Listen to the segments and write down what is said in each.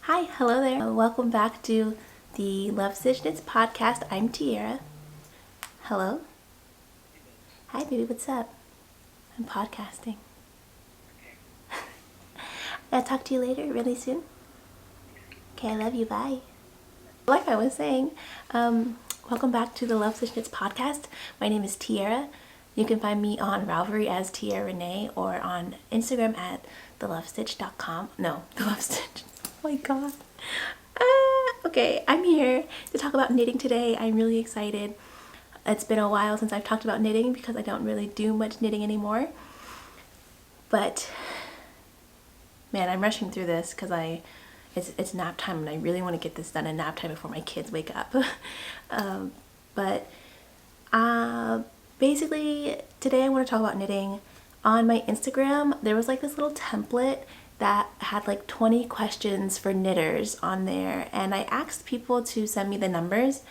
Hi, hello there. Welcome back to the Love Stitch Knits podcast. I'm Tiara. Hello. Hi, baby. What's up? I'm podcasting. I'll talk to you later, really soon. Okay, I love you. Bye. Like I was saying, welcome back to the Love Stitch Knits podcast. My name is Tiara. You can find me on Ravelry as Tiara Renee or on Instagram at thelovestitch.com. No, the Love Stitch. Oh my god. Okay, I'm here to talk about knitting today. I'm really excited. It's been a while since I've talked about knitting because I don't really do much knitting anymore. But man, I'm rushing through this because it's nap time and I really want to get this done in nap time before my kids wake up. But basically today I want to talk about knitting. On my Instagram, there was like this little template that had like 20 questions for knitters on there, and I asked people to send me the numbers,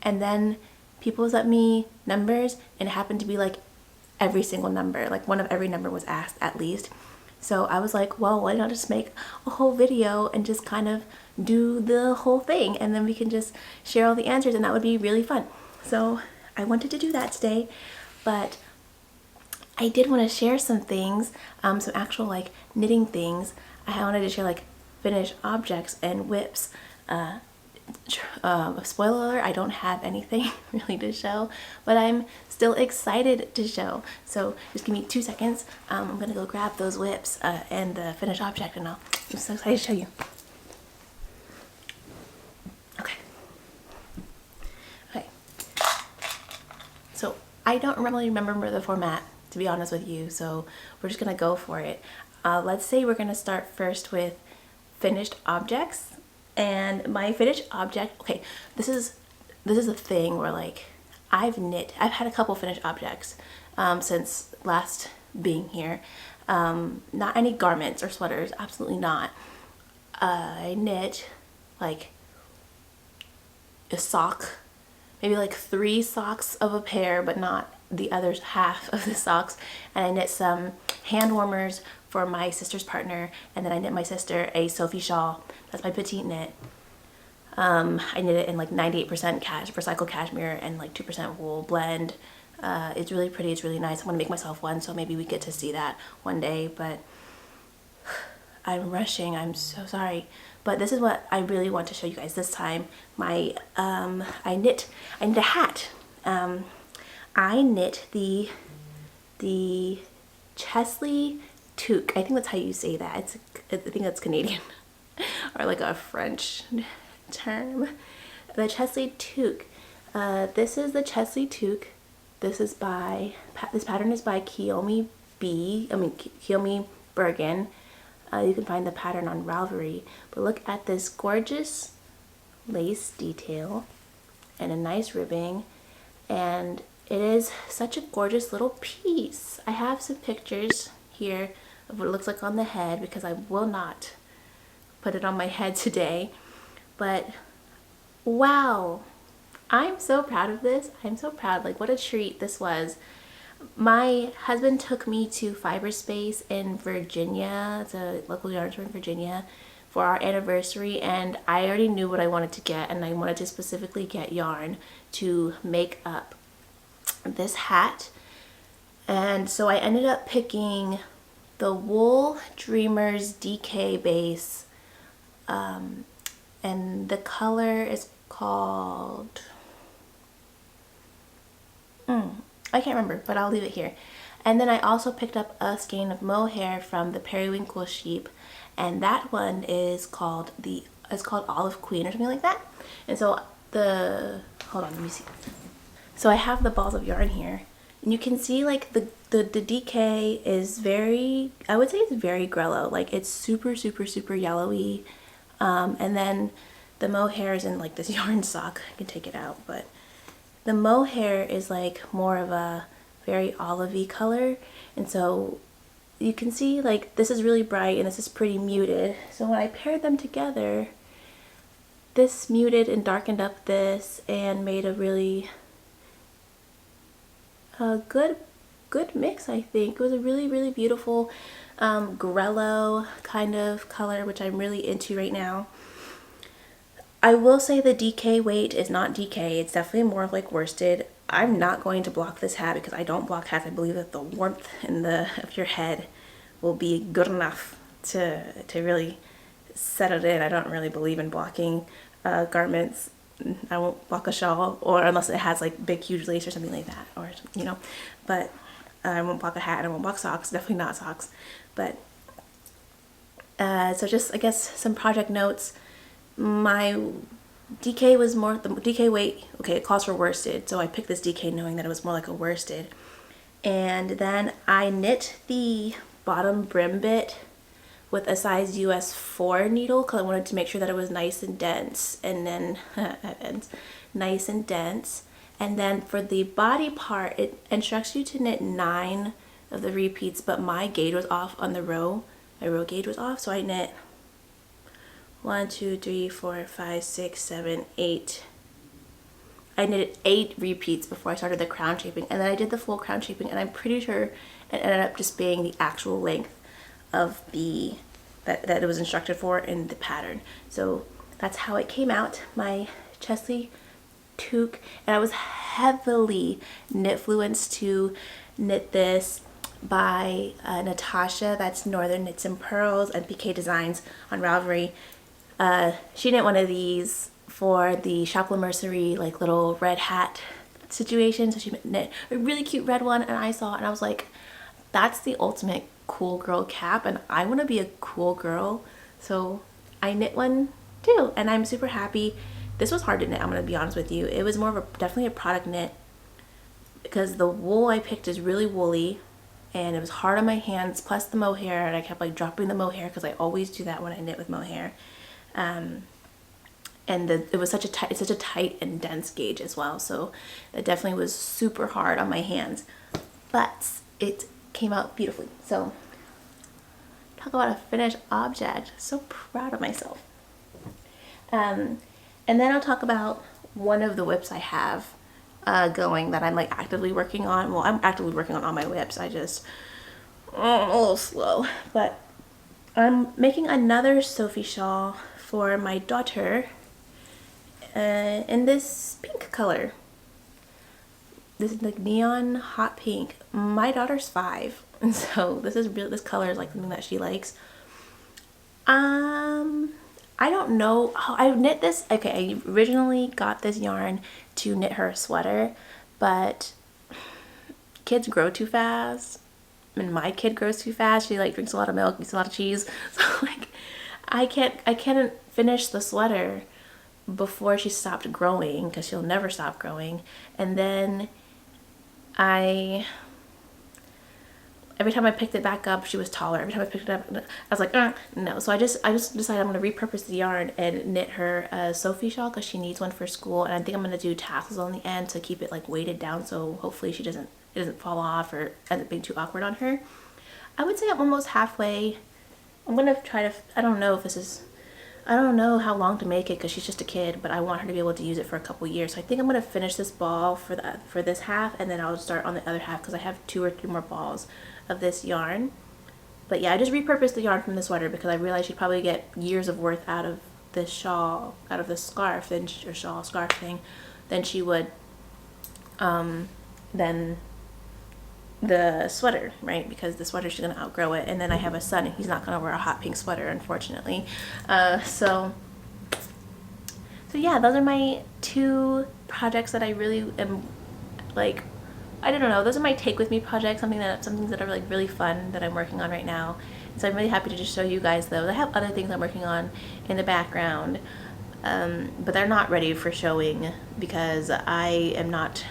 and then people sent me numbers and it happened to be like every single number, like one of every number was asked at least. So I was like, well, why not just make a whole video and just kind of do the whole thing, and then we can just share all the answers, and that would be really fun. So I wanted to do that today, but I did want to share some things, some actual like knitting things. I wanted to share like finished objects and whips. Spoiler alert, I don't have anything really to show, but I'm still excited to show. So just give me 2 seconds. I'm gonna go grab those whips and the finished object, and I'm so excited to show you. Okay. Okay. So I don't really remember the format, to be honest with you, so we're just gonna go for it. Let's say we're gonna start first with finished objects. And my finished object, okay, this is a thing where like I've had a couple finished objects since last being here. Not any garments or sweaters, absolutely not. I knit like a sock, maybe like 3 socks of a pair, but not the other half of the socks. And I knit some hand warmers for my sister's partner, and then I knit my sister a Sophie shawl. That's my petite knit. I knit it in like 98% recycled cashmere and like 2% wool blend. It's really pretty, it's really nice. I want to make myself one, so maybe we get to see that one day, but I'm rushing, I'm so sorry. But this is what I really want to show you guys this time. My I knit a hat. I knit the Chesley toque. I think that's how you say that. I think that's Canadian or like a French term. The Chesley toque. This is the Chesley toque. This pattern is by Kiyomi Bergen. You can find the pattern on Ravelry. But look at this gorgeous lace detail and a nice ribbing, and it is such a gorgeous little piece. I have some pictures here of what it looks like on the head because I will not put it on my head today. But wow, I'm so proud of this. I'm so proud. Like, what a treat this was. My husband took me to Fiberspace in Virginia. It's a local yarn store in Virginia for our anniversary, and I already knew what I wanted to get, and I wanted to specifically get yarn to make up this hat. And so I ended up picking the Wool Dreamers DK base, and the color is called I can't remember, but I'll leave it here. And then I also picked up a skein of mohair from the Periwinkle sheep, and that one is called Olive Queen or something like that. And so hold on, let me see. So I have the balls of yarn here, and you can see like the DK is very, I would say it's very grello. Like, it's super yellowy. And then the mohair is in like this yarn sock. I can take it out, but the mohair is like more of a very olivey color. And so you can see like this is really bright and this is pretty muted. So when I paired them together, this muted and darkened up this and made a really good mix, I think. It was a really beautiful grello kind of color, which I'm really into right now. I will say the DK weight is not DK. It's definitely more of like worsted. I'm not going to block this hat because I don't block hats. I believe that the warmth in of your head will be good enough to really set it in. I don't really believe in blocking garments. I won't block a shawl, or unless it has like big huge lace or something like that, or you know, but I won't block a hat and I won't block socks, definitely not socks. But so just I guess some project notes. My DK was more, the DK weight, okay, it calls for worsted, so I picked this DK knowing that it was more like a worsted. And then I knit the bottom brim bit with a size US 4 needle because I wanted to make sure that it was nice and dense, and then nice and dense. And then for the body part, it instructs you to knit 9 of the repeats, but my gauge was off on the row. My row gauge was off, so I knit 1, 2, 3, 4, 5, 6, 7, 8. I knitted 8 repeats before I started the crown shaping, and then I did the full crown shaping, and I'm pretty sure it ended up just being the actual length of the that it was instructed for in the pattern. So that's how it came out, my Chesley toque. And I was heavily knit-fluenced to knit this by Natasha, that's Northern Knits and Pearls, and PK Designs on Ravelry. She knit one of these for the Shop La Mercerie like little red hat situation, so she knit a really cute red one, and I saw it and I was like, that's the ultimate cool girl cap, and I want to be a cool girl, so I knit one too, and I'm super happy. This was hard to knit, I'm going to be honest with you. It was more of a, definitely a product knit, because the wool I picked is really woolly, and it was hard on my hands, plus the mohair, and I kept like dropping the mohair because I always do that when I knit with mohair. And it was such a tight and dense gauge as well, so it definitely was super hard on my hands, but it came out beautifully. So talk about a finished object. So proud of myself. And then I'll talk about one of the whips I have going that I'm like actively working on. Well, I'm actively working on all my whips. I'm a little slow, but I'm making another Sophie shawl for my daughter in this pink color. This is like neon hot pink. My daughter's 5, and so this color is like something that she likes. I don't know how I knit this. Okay, I originally got this yarn to knit her a sweater, but kids grow too fast, and my kid grows too fast. She like drinks a lot of milk, eats a lot of cheese, so like I can't finish the sweater before she stopped growing, because she'll never stop growing. And then every time I picked it back up, she was taller. Every time I picked it up, I was like, no. So I just decided I'm going to repurpose the yarn and knit her a Sophie shawl, because she needs one for school. And I think I'm going to do tassels on the end to keep it like weighted down, so hopefully it doesn't fall off or end up being too awkward on her. I would say I'm almost halfway. I'm going to try to, I don't know how long to make it, because she's just a kid, but I want her to be able to use it for a couple years. So I think I'm going to finish this ball for this half, and then I'll start on the other half, because I have 2 or 3 more balls of this yarn. But yeah, I just repurposed the yarn from the sweater because I realized she'd probably get years of worth out of this shawl, out of this scarf, or shawl scarf thing, than she would than the sweater, right? Because the sweater, she's gonna outgrow it, and then I have a son and he's not gonna wear a hot pink sweater, unfortunately. So yeah, those are my 2 projects that I really am like, I don't know, those are my take with me projects, some things that are like really fun that I'm working on right now. So I'm really happy to just show you guys those. I have other things I'm working on in the background, but they're not ready for showing because I'm not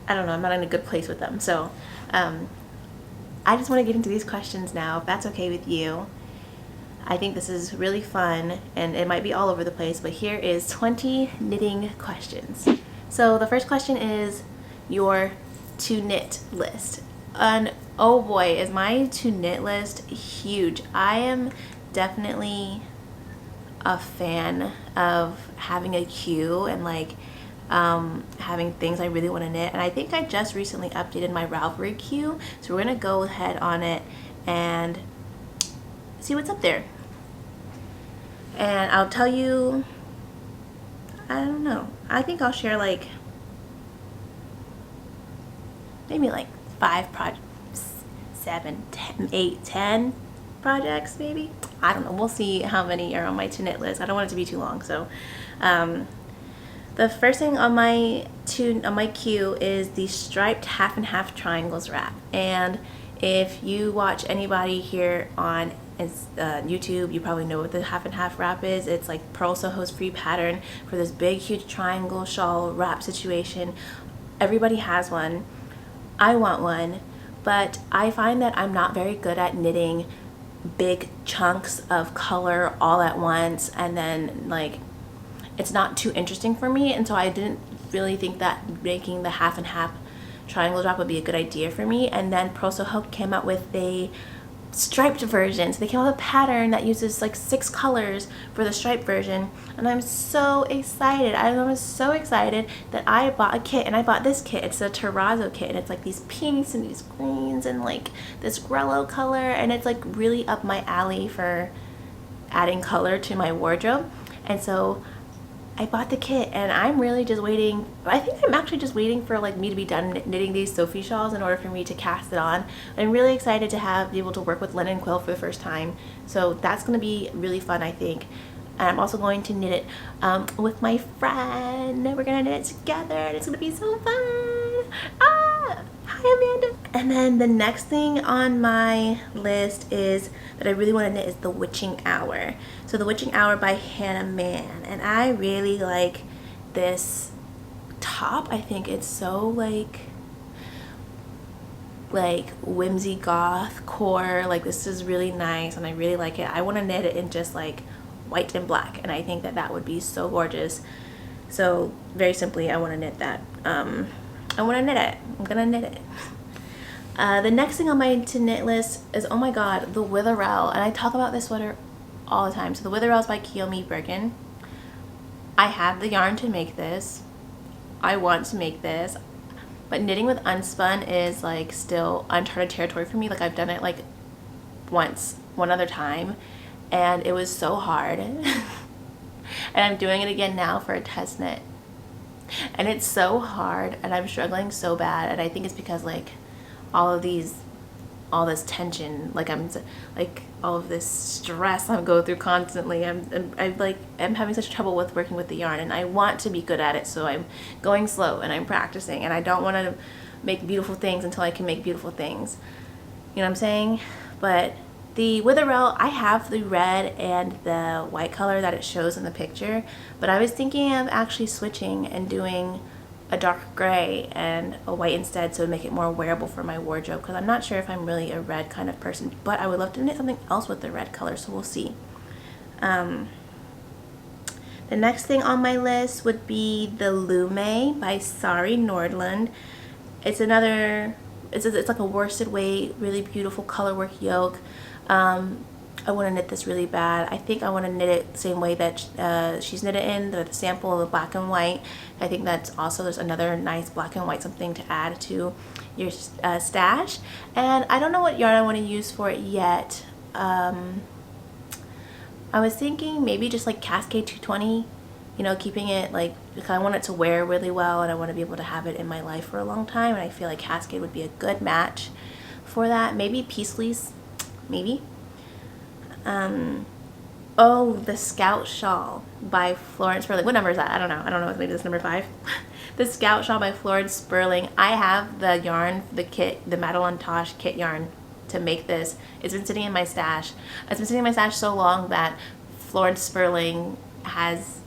in a good place with them. So I just want to get into these questions now, if that's okay with you. I think this is really fun, and it might be all over the place, but here is 20 knitting questions. So the first question is your to knit list. And oh boy, is my to knit list huge. I am definitely a fan of having a queue and like having things I really want to knit. And I think I just recently updated my Ravelry queue, so we're gonna go ahead on it and see what's up there. And I'll tell you, I don't know, I think I'll share like maybe like 5 projects, 7, 10, 8, 10 projects maybe. I don't know, we'll see how many are on my to knit list. I don't want it to be too long. So the first thing on my queue is the striped half and half triangles wrap. And if you watch anybody here on YouTube, you probably know what the half and half wrap is. It's like Pearl Soho's free pattern for this big huge triangle shawl wrap situation. Everybody has one. I want one, but I find that I'm not very good at knitting big chunks of color all at once, and then like it's not too interesting for me, and so I didn't really think that making the half and half triangle wrap would be a good idea for me. And then Pearl Soho came out with a striped version, so they came out with a pattern that uses like 6 colors for the striped version, and I'm so excited. I was so excited that I bought a kit, and I bought this kit. It's a terrazzo kit, and it's like these pinks and these greens and like this grello color, and it's like really up my alley for adding color to my wardrobe. And so I bought the kit, and I'm really just waiting. I think I'm actually just waiting for like me to be done knitting these Sophie shawls in order for me to cast it on. I'm really excited to be able to work with linen quill for the first time. So that's going to be really fun, I think. And I'm also going to knit it with my friend. We're going to knit it together, and it's going to be so fun. Ah! Hi, Amanda. And then the next thing on my list is that I really want to knit is the Witching Hour. So the Witching Hour by Hannah Mann, and I really like this top. I think it's so like whimsy goth core. Like this is really nice, and I really like it. I want to knit it in just like white and black, and I think that that would be so gorgeous. So very simply, I want to knit that. I want to knit it. I'm gonna knit it. The next thing on my to knit list is, oh my god, the Witherell. And I talk about this sweater all the time. So the Witherell is by Kiyomi Bergen. I have the yarn to make this. I want to make this. But knitting with unspun is like still uncharted territory for me. Like I've done it like once, one other time, and it was so hard. And I'm doing it again now for a test knit. And it's so hard, and I'm struggling so bad, and I think it's because like all this tension, like all of this stress I'm going through constantly. I'm having such trouble with working with the yarn, and I want to be good at it, so I'm going slow and I'm practicing, and I don't want to make beautiful things until I can make beautiful things. You know what I'm saying? But the Witherell, I have the red and the white color that it shows in the picture, but I was thinking of actually switching and doing a dark gray and a white instead, so to make it more wearable for my wardrobe, because I'm not sure if I'm really a red kind of person, but I would love to knit something else with the red color, so we'll see. The next thing on my list would be the Lume by Sari Nordlund. It's like a worsted weight, really beautiful colorwork yoke. I want to knit this really bad. I think I want to knit it the same way that she's knit it in, the sample of the black and white. I think that's also, there's another nice black and white something to add to your stash. And I don't know what yarn I want to use for it yet. I was thinking maybe just like Cascade 220, you know, keeping it like, because I want it to wear really well, and I want to be able to have it in my life for a long time, and I feel like Cascade would be a good match for that. Maybe Peace Fleece, maybe. Oh, the Scout Shawl by Florence Sperling. What number is that? I don't know. Maybe it's number 5. The Scout Shawl by Florence Sperling. I have the yarn, the kit, the Madeline Tosh kit yarn to make this. It's been sitting in my stash. It's been sitting in my stash so long that Florence Sperling has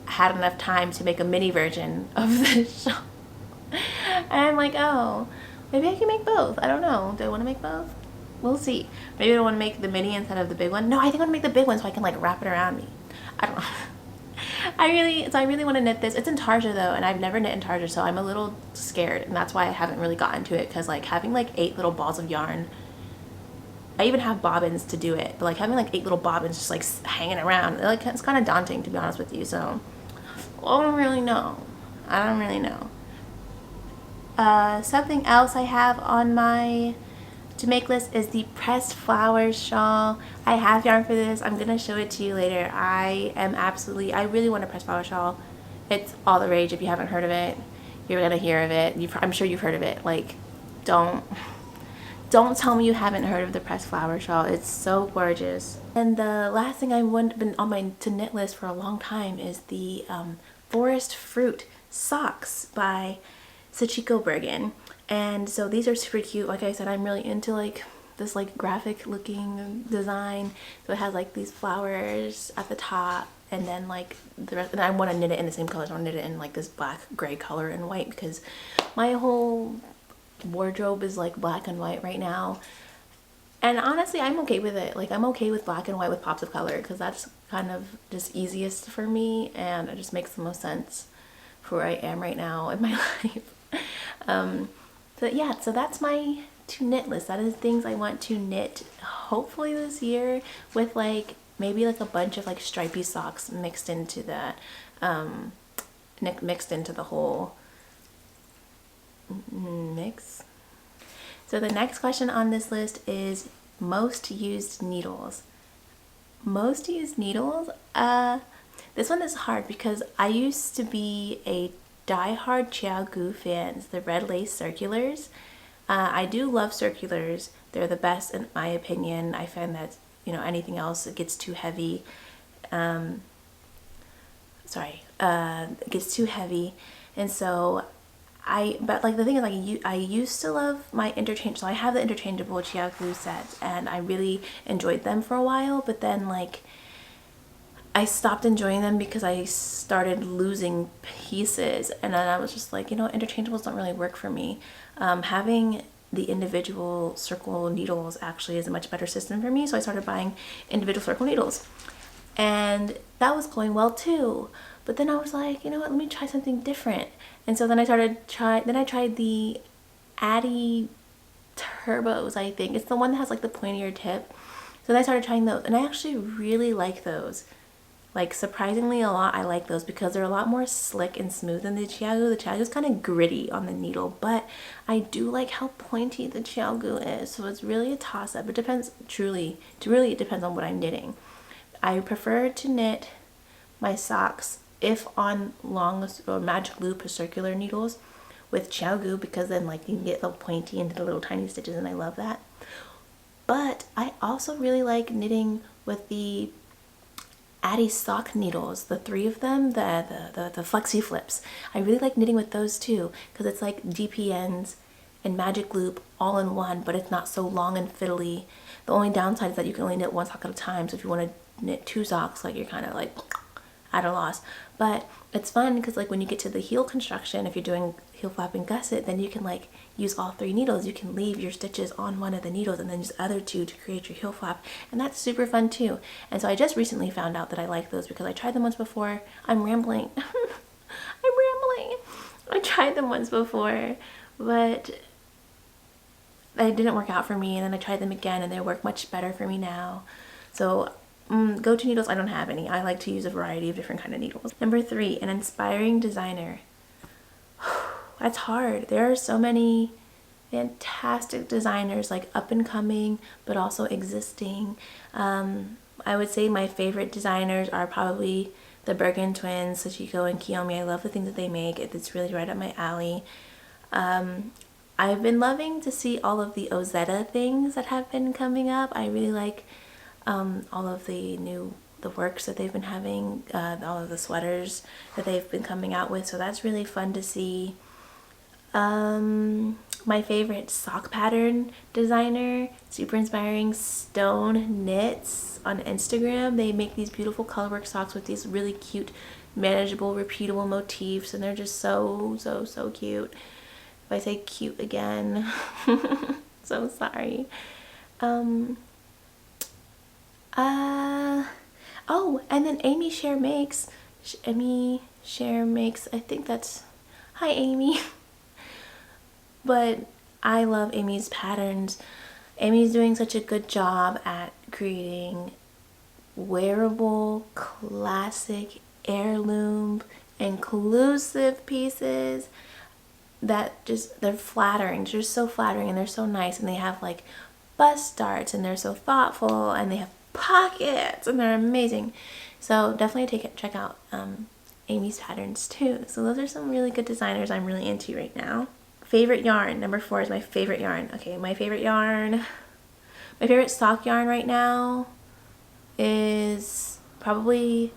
had enough time to make a mini version of this shawl. And I'm like, oh, maybe I can make both. I don't know. Do I want to make both? We'll see. Maybe I want to make the mini instead of the big one. No, I think I want to make the big one so I can like wrap it around me. I don't know. I really want to knit this. It's in Tarja though, and I've never knit in Tarja, so I'm a little scared, and that's why I haven't really gotten to it, because like having like 8 little balls of yarn, I even have bobbins to do it, but like having like 8 little bobbins just like hanging around, like it's kind of daunting, to be honest with you. So I don't really know. Something else I have on my to make list is the pressed flowers shawl. I have yarn for this. I'm gonna show it to you later. I really want a pressed flower shawl. It's all the rage. If you haven't heard of it, you're gonna hear of it. I'm sure you've heard of it. Like, don't tell me you haven't heard of the pressed flower shawl. It's so gorgeous. And the last thing I've been on my to knit list for a long time is the Forest Fruit socks by Sachiko Bergen. And so these are super cute. Like I said, I'm really into like this like graphic looking design. So it has like these flowers at the top, and then like the rest, and I want to knit it in the same colors. I want to knit it in like this black, gray color and white, because my whole wardrobe is like black and white right now. And honestly, I'm okay with it. Like, I'm okay with black and white with pops of color, because that's kind of just easiest for me, and it just makes the most sense for where I am right now in my life. So yeah, so that's my to knit list. That is things I want to knit hopefully this year, with like maybe like a bunch of like stripy socks mixed into that, mixed into the whole mix. So the next question on this list is most used needles. Most used needles? This one is hard because I used to be a die-hard Chiaogu fan, the red lace circulars. I do love circulars. They're the best in my opinion. I find that, you know, anything else, it gets too heavy. It gets too heavy. And so but like the thing is, like, I used to love my so I have the interchangeable Chiaogu sets, and I really enjoyed them for a while, but then like I stopped enjoying them because I started losing pieces, and then I was just like, you know, interchangeables don't really work for me. Having the individual circle needles actually is a much better system for me, so I started buying individual circle needles, and that was going well too. But then I was like, you know what, let me try something different. And so then I tried the Addy Turbos, I think. It's the one that has like the pointier tip. So then I started trying those, and I actually really like those. Like, surprisingly a lot, I like those because they're a lot more slick and smooth than the Chiaogu. The Chiaogu is kind of gritty on the needle, but I do like how pointy the Chiaogu is. So it's really a toss-up. It depends, it depends on what I'm knitting. I prefer to knit my socks if on long or magic loop or circular needles with Chiaogu, because then like you can get the pointy into the little tiny stitches, and I love that. But I also really like knitting with the Addy sock needles, the 3 of them, the flexi flips. I really like knitting with those too, because it's like DPNs and magic loop all in one, but it's not so long and fiddly. The only downside is that you can only knit one sock at a time, so if you want to knit 2 socks, like, you're kind of like at a loss. But it's fun because like when you get to the heel construction, if you're doing heel flap and gusset, then you can like use all 3 needles. You can leave your stitches on one of the needles and then use the other 2 to create your heel flap, and that's super fun too. And so I just recently found out that I like those because I tried them once before. I'm rambling. I'm rambling. I tried them once before, but they didn't work out for me, and then I tried them again and they work much better for me now. So go-to needles, I don't have any. I like to use a variety of different kind of needles. Number 3, an inspiring designer. That's hard. There are so many fantastic designers, like up and coming, but also existing. I would say my favorite designers are probably the Bergen twins, Sachiko and Kiyomi. I love the things that they make. It's really right up my alley. I've been loving to see all of the Ozetta things that have been coming up. I really like all of the works that they've been having, all of the sweaters that they've been coming out with, so that's really fun to see. My favorite sock pattern designer, super inspiring, Stone Knits on Instagram. They make these beautiful colorwork socks with these really cute, manageable, repeatable motifs, and they're just so cute. If I say cute again, so sorry. Oh, and then Amy Share Makes, I think that's, hi Amy. But I love Amy's patterns. Amy's doing such a good job at creating wearable, classic, heirloom, inclusive pieces that they're flattering. They're just so flattering, and they're so nice, and they have like bust darts, and they're so thoughtful, and they have pockets, and they're amazing. So definitely check out Amy's patterns too. So those are some really good designers I'm really into right now. Favorite yarn, number 4 is my favorite yarn. Okay, my favorite yarn, my favorite sock yarn right now is probably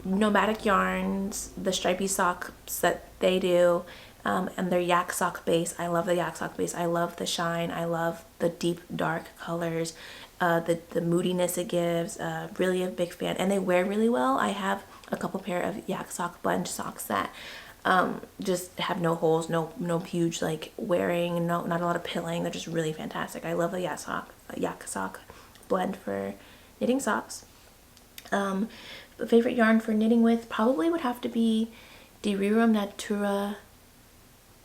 Nomadic Yarns, the stripy socks that they do, and their yak sock base. I love the yak sock base. I love the shine. I love the deep dark colors, the moodiness it gives. Really a big fan, and they wear really well. I have a couple pair of yak sock blend socks that just have no holes, no huge like wearing, not a lot of pilling. They're just really fantastic. I love the yak sock blend for knitting socks. The favorite yarn for knitting with probably would have to be the Rerum Natura,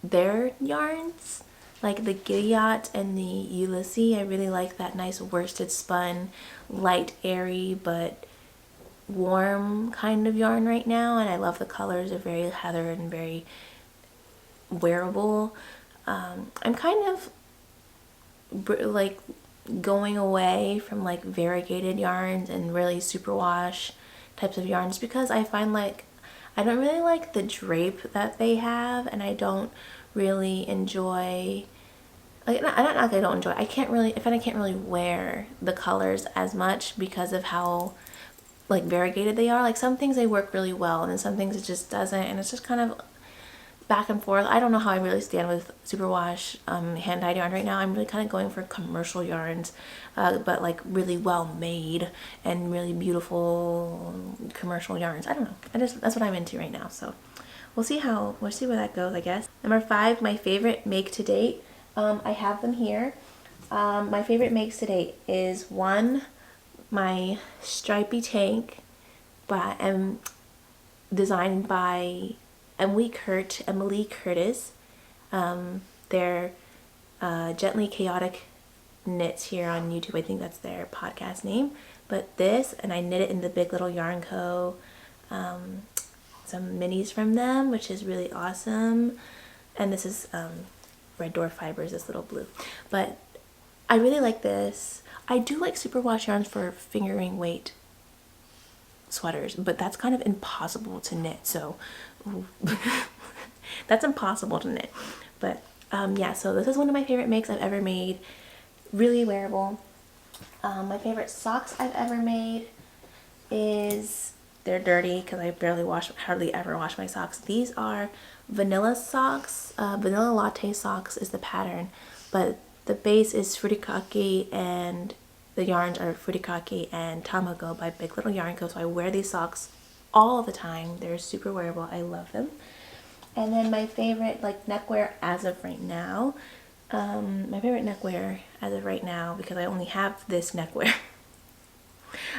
their yarns, like the Gilead and the Ulysses. I really like that nice worsted spun, light, airy, but warm kind of yarn right now, and I love the colors. They're very heather and very wearable. I'm kind of like going away from like variegated yarns and really superwash types of yarns, because I find like I don't really like the drape that they have, and I don't really enjoy, like, not like I don't enjoy, I can't really wear the colors as much because of how like variegated they are. Like some things they work really well, and then some things it just doesn't, and it's just kind of back and forth. I don't know how I really stand with superwash hand-dyed yarn right now. I'm really kind of going for commercial yarns, but like really well made and really beautiful commercial yarns. I don't know. That's what I'm into right now. So we'll see where that goes, I guess. Number 5, my favorite make to date. I have them here. My favorite makes to date is my stripy tank designed by Emily Curtis. They're Gently Chaotic Knits here on YouTube. I think that's their podcast name. But this, and I knit it in the Big Little Yarn Co. Some minis from them, which is really awesome. And this is Red Dwarf Fibers, this little blue. But I really like this. I do like superwash yarns for fingering weight sweaters, but that's kind of impossible to knit. So that's impossible to knit. But yeah, so this is one of my favorite makes I've ever made. Really wearable. My favorite socks I've ever made is, they're dirty because I hardly ever wash my socks. These are vanilla socks. Vanilla latte socks is the pattern, but the base is Furikake, and the yarns are Furikake and Tamago by Big Little Yarn Co. So I wear these socks all the time. They're super wearable. I love them. And then my favorite neckwear as of right now, because I only have this neckwear.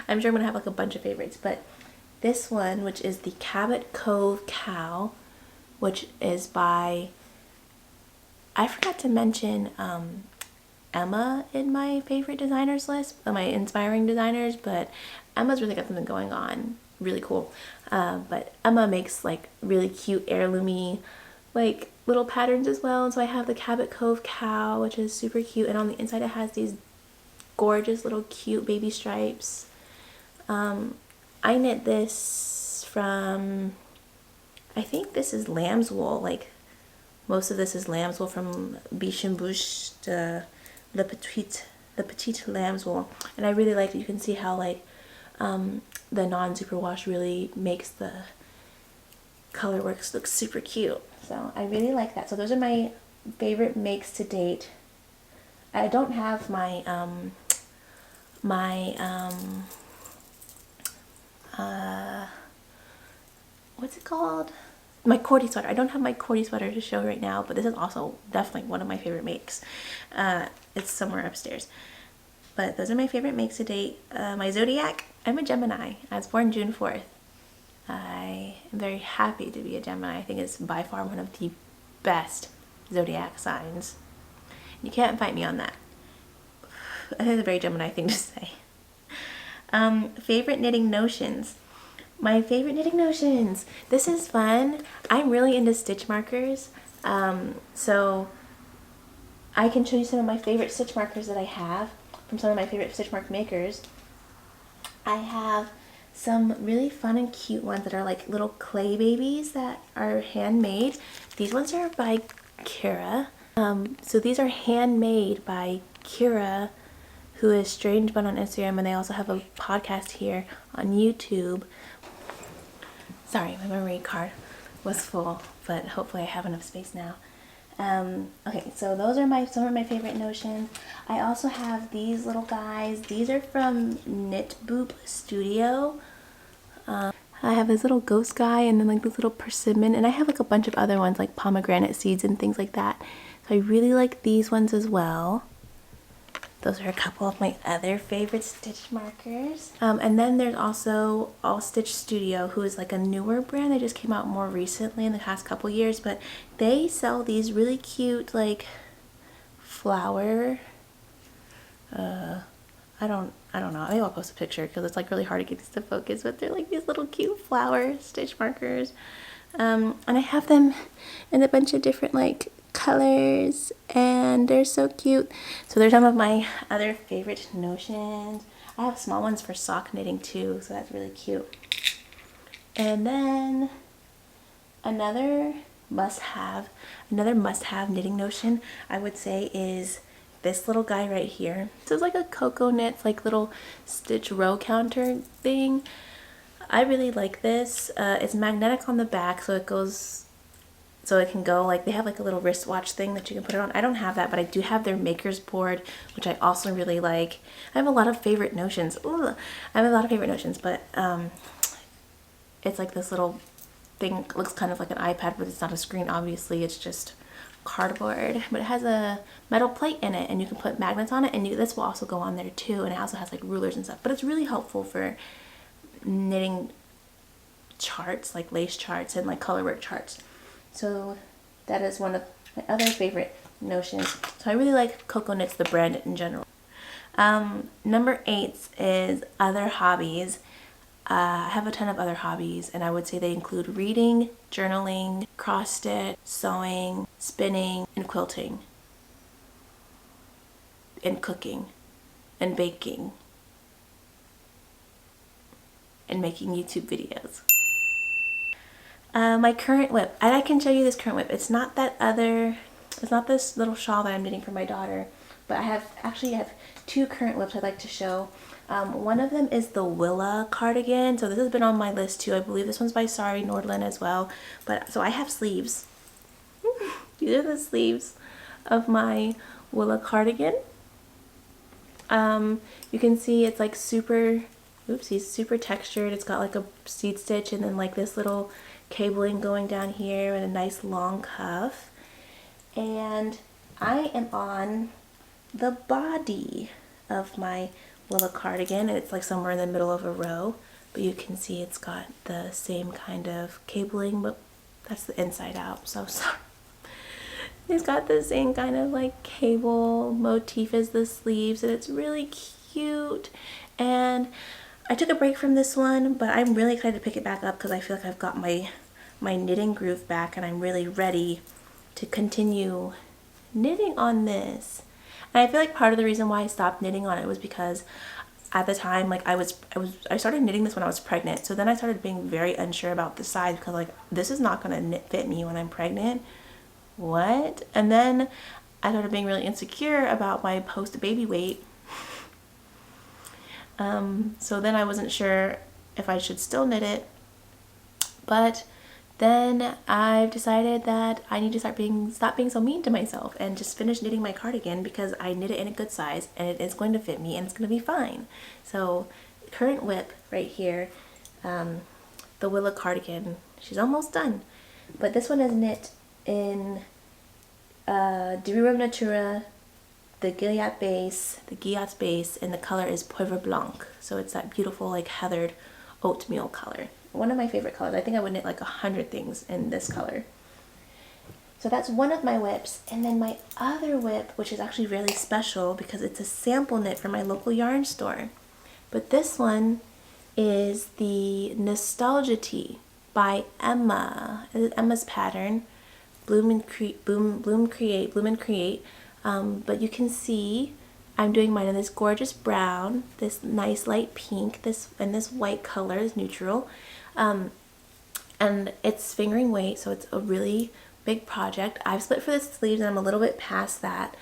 I'm sure I'm gonna have a bunch of favorites, but this one, which is the Cabot Cove Cow, which is by, I forgot to mention Emma in my favorite designers list, my inspiring designers, but Emma's really got something going on, really cool. But Emma makes really cute heirloomy little patterns as well. And so I have the Cabot Cove Cow, which is super cute, and on the inside it has these gorgeous little cute baby stripes. I knit this from, I think this is lamb's wool. Most of this is lamb's wool from Biche and Bouche, the petite lamb's wool, and I really like it. You can see how the non-superwash really makes the color works look super cute. So I really like that. So those are my favorite makes to date. I don't have my what's it called? My Cordy sweater. I don't have my Cordy sweater to show right now, but this is also definitely one of my favorite makes. It's somewhere upstairs. But those are my favorite makes to date. My zodiac, I'm a Gemini. I was born June 4th. I am very happy to be a Gemini. I think it's by far one of the best zodiac signs. You can't fight me on that. I think it's a very Gemini thing to say. Favorite knitting notions. My favorite knitting notions. This is fun. I'm really into stitch markers. So I can show you some of my favorite stitch markers that I have from some of my favorite stitch mark makers. I have some really fun and cute ones that are like little clay babies that are handmade. These ones are by Kira. So these are handmade by Kira, who is Strange Bun on Instagram, and they also have a podcast here on YouTube. Sorry, my memory card was full, but hopefully I have enough space now. Okay, so those are some of my favorite notions. I also have these little guys. These are from Knit Boop Studio. I have this little ghost guy and then like this little persimmon, and I have like a bunch of other ones like pomegranate seeds and things like that. So I really like these ones as well. Those are a couple of my other favorite stitch markers. And then there's also All Stitch Studio, who is like a newer brand. They just came out more recently in the past couple years, but they sell these really cute like flower, I don't know. Maybe I'll post a picture because it's like really hard to get these to focus, but they're like these little cute flower stitch markers. And I have them in a bunch of different like colors, and they're so cute. So there's some of my other favorite notions. I have small ones for sock knitting too, so that's really cute. And then another must-have knitting notion I would say is this little guy right here. So it's like a cocoa knit, like little stitch row counter thing. I really like this. It's magnetic on the back, so it can go like, they have like a little wristwatch thing that you can put it on. I don't have that, but I do have their maker's board, which I also really like. I have a lot of favorite notions. Ugh. I have a lot of favorite notions, but it's like this little thing. It looks kind of like an iPad, but it's not a screen, obviously. It's just cardboard, but it has a metal plate in it, and you can put magnets on it, and this will also go on there too, and it also has like rulers and stuff. But it's really helpful for knitting charts, like lace charts and like color work charts. So that is one of my other favorite notions. So I really like Coco Knits, the brand in general. Number 8 is other hobbies. I have a ton of other hobbies, and I would say they include reading, journaling, cross stitch, sewing, spinning, and quilting, and cooking, and baking, and making YouTube videos. My current whip, and I can show you this current whip. It's not this little shawl that I'm knitting for my daughter, but I have 2 current whips I'd like to show. One of them is the Willa cardigan. So this has been on my list too. I believe this one's by Sari Nordlund as well. So I have sleeves. These are the sleeves of my Willa cardigan. You can see it's like super textured. It's got like a seed stitch and then like this little cabling going down here and a nice long cuff. And I am on the body of my Willa cardigan, and it's like somewhere in the middle of a row, but you can see it's got the same kind of cabling, but that's the inside out, so sorry. It's got the same kind of like cable motif as the sleeves, and it's really cute. And I took a break from this one, but I'm really excited to pick it back up because I feel like I've got my knitting groove back, and I'm really ready to continue knitting on this. And I feel like part of the reason why I stopped knitting on it was because at the time, like I started knitting this when I was pregnant. So then I started being very unsure about the size because like, this is not going to fit me when I'm pregnant. What? And then I started being really insecure about my post-baby weight. So then I wasn't sure if I should still knit it. But then I've decided that I need to stop being so mean to myself and just finish knitting my cardigan because I knit it in a good size and it is going to fit me and it's going to be fine. So current whip right here, the Willa cardigan, she's almost done. But this one is knit in Durure Natura, the Giat base, and the color is Poivre Blanc. So it's that beautiful like heathered oatmeal color. One of my favorite colors. I think I would knit like 100 things in this color. So that's one of my whips. And then my other whip, which is actually really special because it's a sample knit from my local yarn store. But this one is the Nostalgia Tee by Emma. It's Emma's pattern, Bloom and Create. But you can see I'm doing mine in this gorgeous brown, this nice light pink, and this white color is neutral. And it's fingering weight, so it's a really big project. I've split for the sleeves and I'm a little bit past that.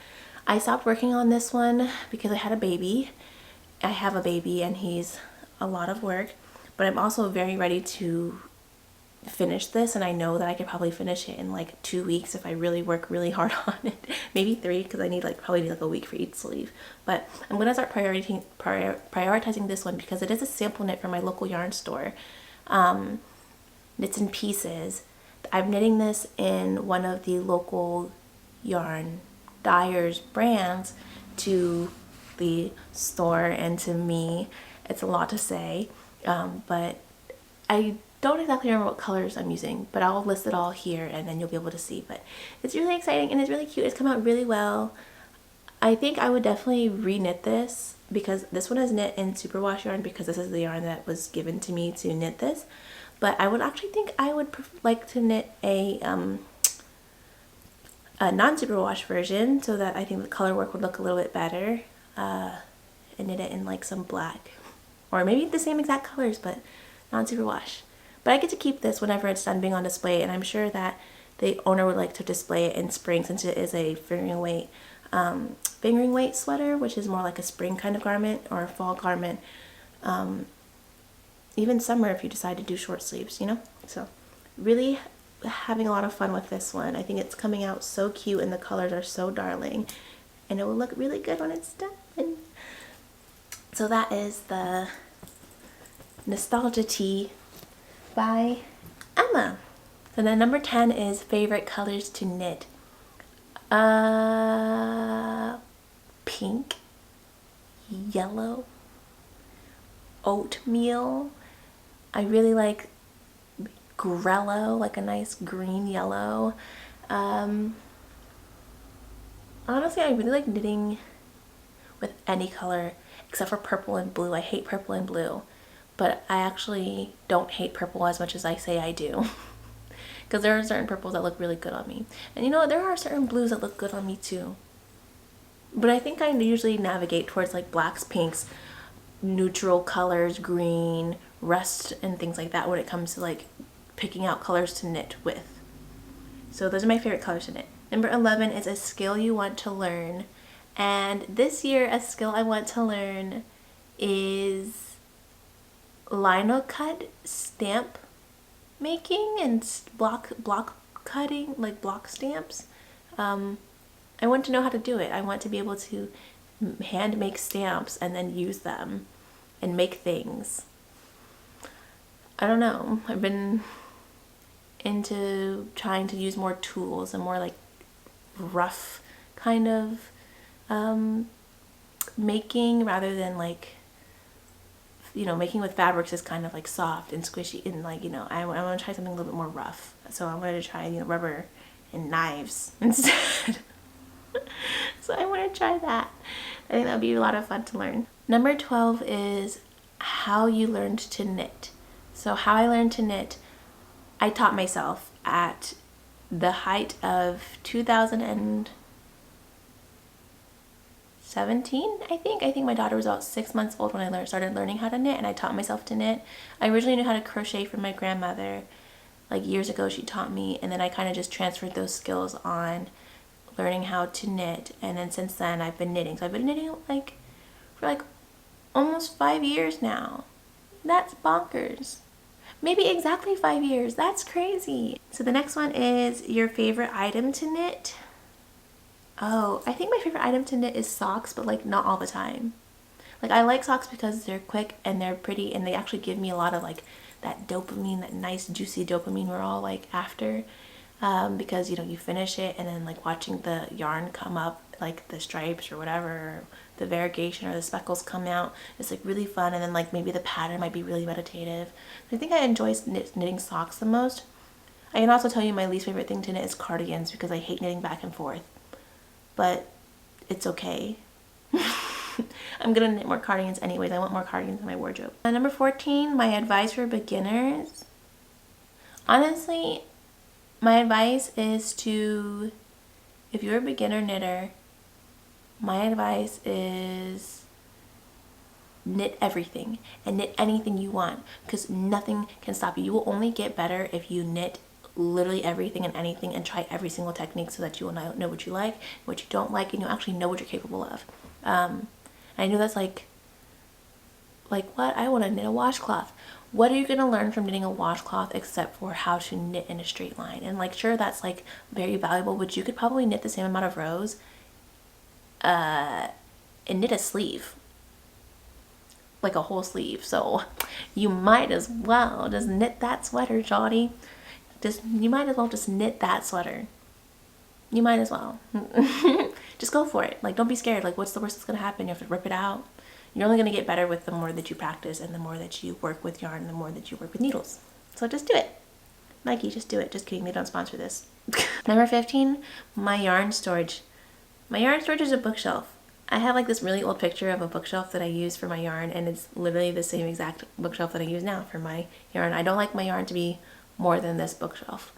I stopped working on this one because I had a baby. I have a baby and he's a lot of work, but I'm also very ready to finish this, and I know that I could probably finish it in like 2 weeks if I really work really hard on it. Maybe 3, because I probably need like a week for each sleeve. But I'm gonna start prioritizing this one because it is a sample knit from my local yarn store. Knits in Pieces. I'm knitting this in one of the local yarn dyers brands to the store and to me. It's a lot to say, but I don't exactly remember what colors I'm using, but I'll list it all here and then you'll be able to see. But it's really exciting and it's really cute. It's come out really well. I think I would definitely re-knit this because this one is knit in superwash yarn because this is the yarn that was given to me to knit this. But I would actually think I would like to knit a non-superwash version so that I think the color work would look a little bit better, and knit it in like some black or maybe the same exact colors but non-superwash. But I get to keep this whenever it's done being on display, and I'm sure that the owner would like to display it in spring since it is a fingering weight sweater, which is more like a spring kind of garment or a fall garment. Even summer if you decide to do short sleeves, you know? So really having a lot of fun with this one. I think it's coming out so cute and the colors are so darling, and it will look really good when it's done. So that is the Nostalgia Tee by Emma. So then number 10 is favorite colors to knit. Pink, yellow, oatmeal. I really like grello, like a nice green yellow. Honestly, I really like knitting with any color except for purple and blue. I hate purple and blue, but I actually don't hate purple as much as I say I do. Because there are certain purples that look really good on me. And you know, there are certain blues that look good on me too. But I think I usually navigate towards like blacks, pinks, neutral colors, green, rust, and things like that when it comes to like picking out colors to knit with. So those are my favorite colors to knit. Number 11 is a skill you want to learn. And this year, a skill I want to learn is lino cut stamp making and block cutting, like block stamps. I want to know how to do it. I want to be able to hand make stamps and then use them and make things. I don't know. I've been into trying to use more tools and more like rough kind of making rather than like, you know, making with fabrics is kind of like soft and squishy and like, you know, I want to try something a little bit more rough. So I wanted to try, you know, rubber and knives instead. So I want to try that. I think that would be a lot of fun to learn. Number 12 is how you learned to knit. So how I learned to knit, I taught myself at the height of 2017, I think. I think my daughter was about 6 months old when I started learning how to knit, and I taught myself to knit. I originally knew how to crochet from my grandmother. Like years ago she taught me, and then I kind of just transferred those skills on learning how to knit, and then since then I've been knitting. So I've been knitting like for like almost 5 years now. That's bonkers. Maybe exactly 5 years. That's crazy. So the next one is your favorite item to knit. Oh, I think my favorite item to knit is socks, but like not all the time. Like I like socks because they're quick and they're pretty and they actually give me a lot of like that dopamine, that nice juicy dopamine we're all like after. Because you know, you finish it and then like watching the yarn come up, like the stripes or whatever, or the variegation or the speckles come out, it's like really fun, and then like maybe the pattern might be really meditative. I think I enjoy knitting socks the most. I can also tell you my least favorite thing to knit is cardigans because I hate knitting back and forth, but it's okay. I'm gonna knit more cardigans anyways. I want more cardigans in my wardrobe. Number 14, my advice for beginners. Honestly, my advice is to, if you're a beginner knitter, my advice is knit everything and knit anything you want, because nothing can stop you. You will only get better if you knit literally everything and anything and try every single technique, so that you will know what you like, what you don't like, and you'll actually know what you're capable of. I know that's like what? I want to knit a washcloth. What are you going to learn from knitting a washcloth except for how to knit in a straight line? And like, sure, that's like very valuable, but you could probably knit the same amount of rows and knit a sleeve, like a whole sleeve. So you might as well just knit that sweater, Jody. You might as well just knit that sweater. You might as well. Just go for it. Like, don't be scared. Like, what's the worst that's going to happen? You have to rip it out. You're only going to get better with the more that you practice, and the more that you work with yarn, and the more that you work with needles. So just do it. Nike, just do it. Just kidding. They don't sponsor this. Number 15, my yarn storage. My yarn storage is a bookshelf. I have like this really old picture of a bookshelf that I use for my yarn, and it's literally the same exact bookshelf that I use now for my yarn. I don't like my yarn to be more than this bookshelf,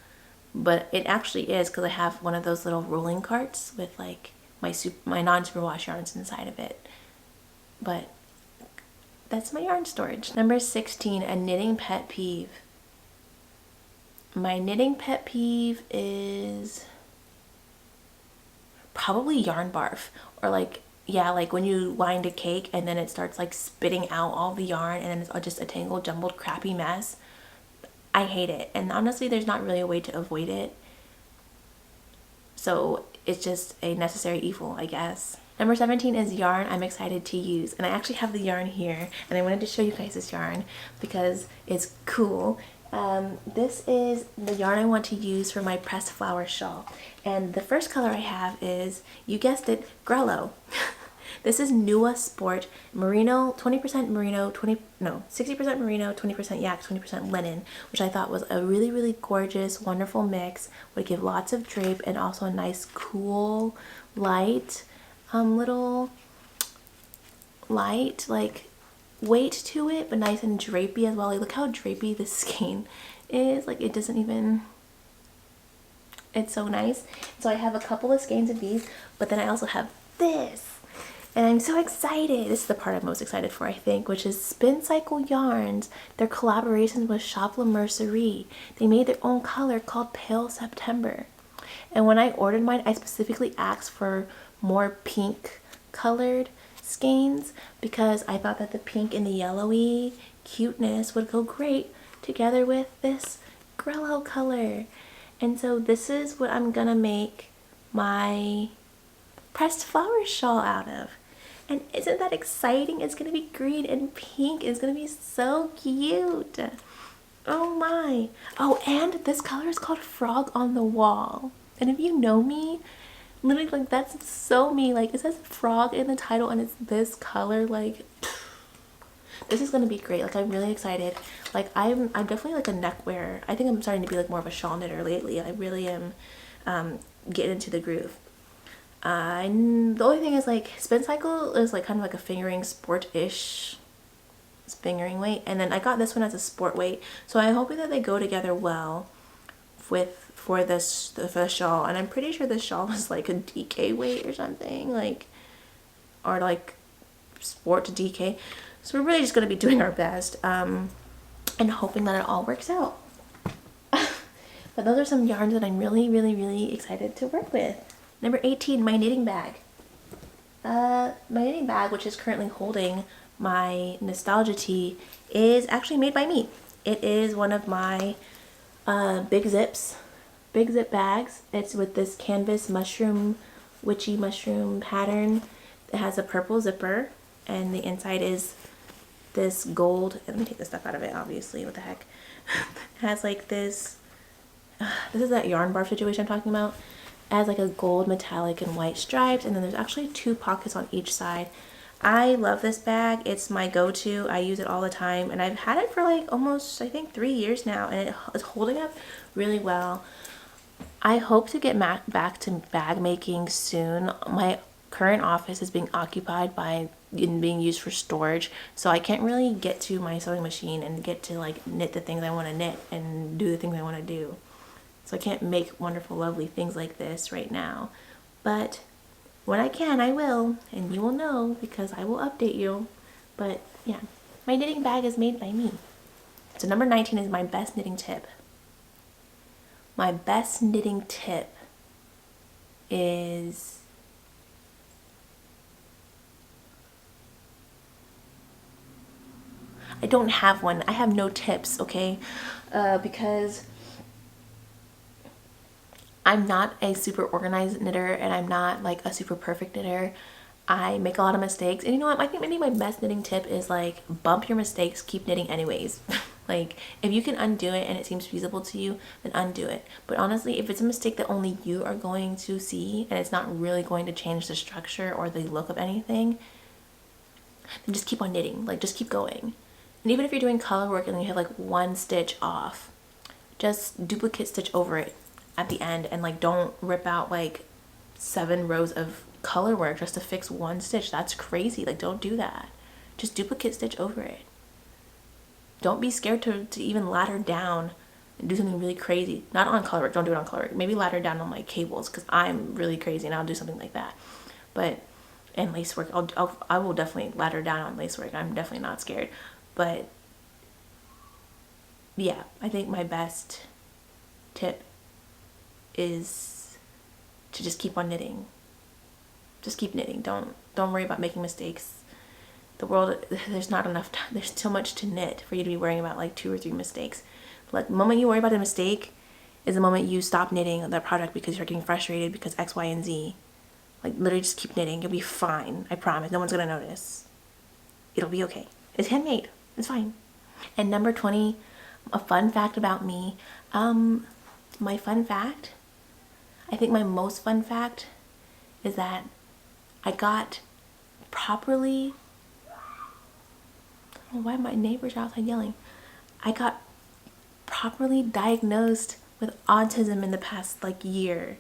but it actually is, because I have one of those little rolling carts with like my non-superwash yarns inside of it. But that's my yarn storage. Number 16, a knitting pet peeve. My knitting pet peeve is probably yarn barf, or like, yeah, like when you wind a cake and then it starts like spitting out all the yarn, and then it's just a tangled, jumbled, crappy mess. I hate it, and honestly there's not really a way to avoid it, so it's just a necessary evil, I guess. Number 17 is yarn I'm excited to use, and I actually have the yarn here, and I wanted to show you guys this yarn because it's cool. This is the yarn I want to use for my pressed flower shawl, and the first color I have is, you guessed it, Grello. This is Nua Sport Merino, 20% Merino, 60% Merino, 20% yak, 20% linen, which I thought was a really, really gorgeous, wonderful mix. Would give lots of drape and also a nice, cool, light, little light, like, weight to it, but nice and drapey as well. Like, look how drapey this skein is. Like, it doesn't even, it's so nice. So I have a couple of skeins of these, but then I also have this. And I'm so excited. This is the part I'm most excited for, I think, which is Spin Cycle Yarns, their collaborations with Shop La Mercerie. They made their own color called Pale September. And when I ordered mine, I specifically asked for more pink colored skeins, because I thought that the pink and the yellowy cuteness would go great together with this Grello color. And so this is what I'm gonna make my pressed flower shawl out of. And isn't that exciting? It's gonna be green and pink. It's gonna be so cute. Oh my. Oh, and this color is called Frog on the Wall. And if you know me, literally, like, that's so me. Like, it says frog in the title and it's this color. Like, this is gonna be great. Like, I'm really excited. Like, I'm definitely like a neck wearer. I think I'm starting to be like more of a shawl knitter lately. I really am getting into the groove. The only thing is, like, Spin Cycle is like kind of like a fingering sport-ish fingering weight, and then I got this one as a sport weight, so I'm hoping that they go together well for the shawl. And I'm pretty sure this shawl is like a DK weight or something, like, or like sport to DK. So we're really just gonna be doing our best and hoping that it all works out. But those are some yarns that I'm really, really, really excited to work with. Number 18, my knitting bag. My knitting bag, which is currently holding my Nostalgia Tee, is actually made by me. It is one of my Big Zip bags. It's with this canvas witchy mushroom pattern. It has a purple zipper, and the inside is this gold, and let me take the stuff out of it, obviously, what the heck. It has like this is that yarn barf situation I'm talking about. It has like a gold, metallic, and white stripes, and then there's actually 2 pockets on each side. I love this bag. It's my go-to. I use it all the time, and I've had it for like almost, I think, 3 years now, and it's holding up really well. I hope to get back to bag making soon. My current office is being occupied by being used for storage, so I can't really get to my sewing machine and get to like knit the things I want to knit and do the things I want to do. So I can't make wonderful, lovely things like this right now. But When I can, I will, and you will know because I will update you. But yeah, my knitting bag is made by me. So number 19 is my best knitting tip. My best knitting tip is I don't have one. I have no tips, okay? Because I'm not a super organized knitter and I'm not like a super perfect knitter. I make a lot of mistakes. And you know what? I think maybe my best knitting tip is like bump your mistakes, keep knitting anyways. Like if you can undo it and it seems feasible to you, then undo it. But honestly, if it's a mistake that only you are going to see and it's not really going to change the structure or the look of anything, then just keep on knitting. Like just keep going. And even if you're doing color work and you have like one stitch off, just duplicate stitch over it at the end and like don't rip out like 7 rows of color work just to fix one stitch. That's crazy. Like don't do that. Just duplicate stitch over it. Don't be scared to even ladder down and do something really crazy. Not on color work. Don't do it on color work. Maybe ladder down on like cables because I'm really crazy and I'll do something like that. But and lace work, I will definitely ladder down on lace work. I'm definitely not scared. But yeah, I think my best tip is to just keep on knitting. Just keep knitting. Don't worry about making mistakes. The world, there's not enough time. There's so much to knit for you to be worrying about like 2 or 3 mistakes. Like the moment you worry about a mistake is the moment you stop knitting that project because you're getting frustrated because X, Y, and Z. Like literally just keep knitting. You'll be fine. I promise. No one's gonna notice. It'll be okay. It's handmade. It's fine. And number 20, a fun fact about me. My fun fact, I think my most fun fact is that I got properly, oh, why are my neighbors outside yelling? I got properly diagnosed with autism in the past like year.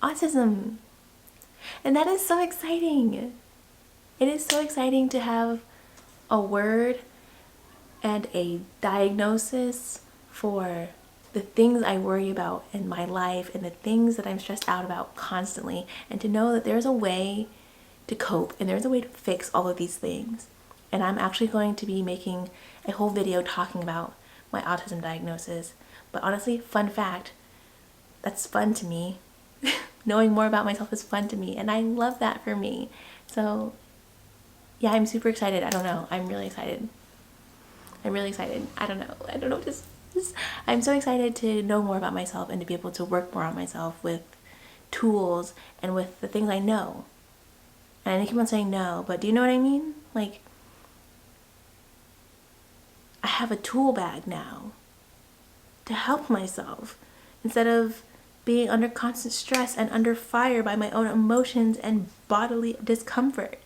Autism. And that is so exciting. It is so exciting to have a word and a diagnosis for the things I worry about in my life and the things that I'm stressed out about constantly, and to know that there's a way to cope and there's a way to fix all of these things. And I'm actually going to be making a whole video talking about my autism diagnosis. But honestly, fun fact, that's fun to me. Knowing more about myself is fun to me, and I love that for me. So yeah, I'm super excited. I don't know. I'm really excited. I'm really excited. I don't know. Just I'm so excited to know more about myself and to be able to work more on myself with tools and with the things I know. And I keep on saying no, but do you know what I mean? Like, I have a tool bag now to help myself instead of being under constant stress and under fire by my own emotions and bodily discomfort.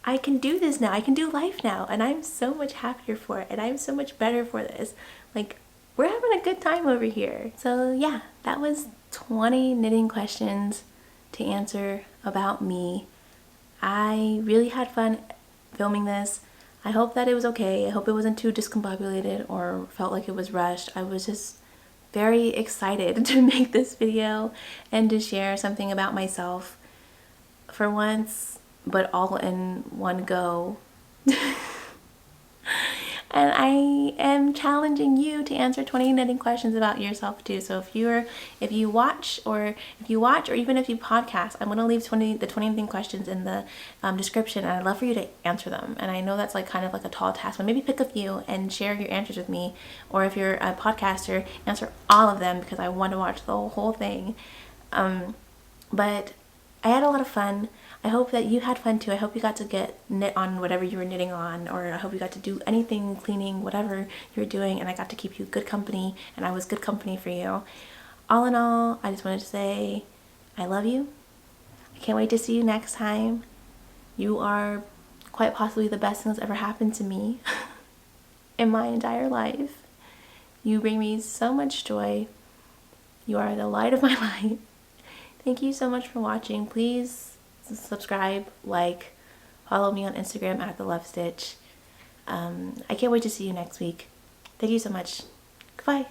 I can do this now. I can do life now, and I'm so much happier for it, and I'm so much better for this. Like, we're having a good time over here. So yeah, that was 20 knitting questions to answer about me. I really had fun filming this. I hope that it was okay. I hope it wasn't too discombobulated or felt like it was rushed. I was just very excited to make this video and to share something about myself for once, but all in one go. And I am challenging you to answer 20 knitting questions about yourself too. So if you watch or even if you podcast, I'm gonna leave the 20 knitting questions in the description, and I'd love for you to answer them. And I know that's like kind of like a tall task, but maybe pick a few and share your answers with me. Or if you're a podcaster, answer all of them because I want to watch the whole thing. But I had a lot of fun. I hope that you had fun too. I hope you got to get knit on whatever you were knitting on, or I hope you got to do anything, cleaning, whatever you're doing, and I got to keep you good company, and I was good company for you. All in all, I just wanted to say I love you. I can't wait to see you next time. You are quite possibly the best thing that's ever happened to me in my entire life. You bring me so much joy. You are the light of my life. Thank you so much for watching. Please subscribe, like, follow me on Instagram at @TheLoveStitch. I can't wait to see you next week. Thank you so much. Goodbye.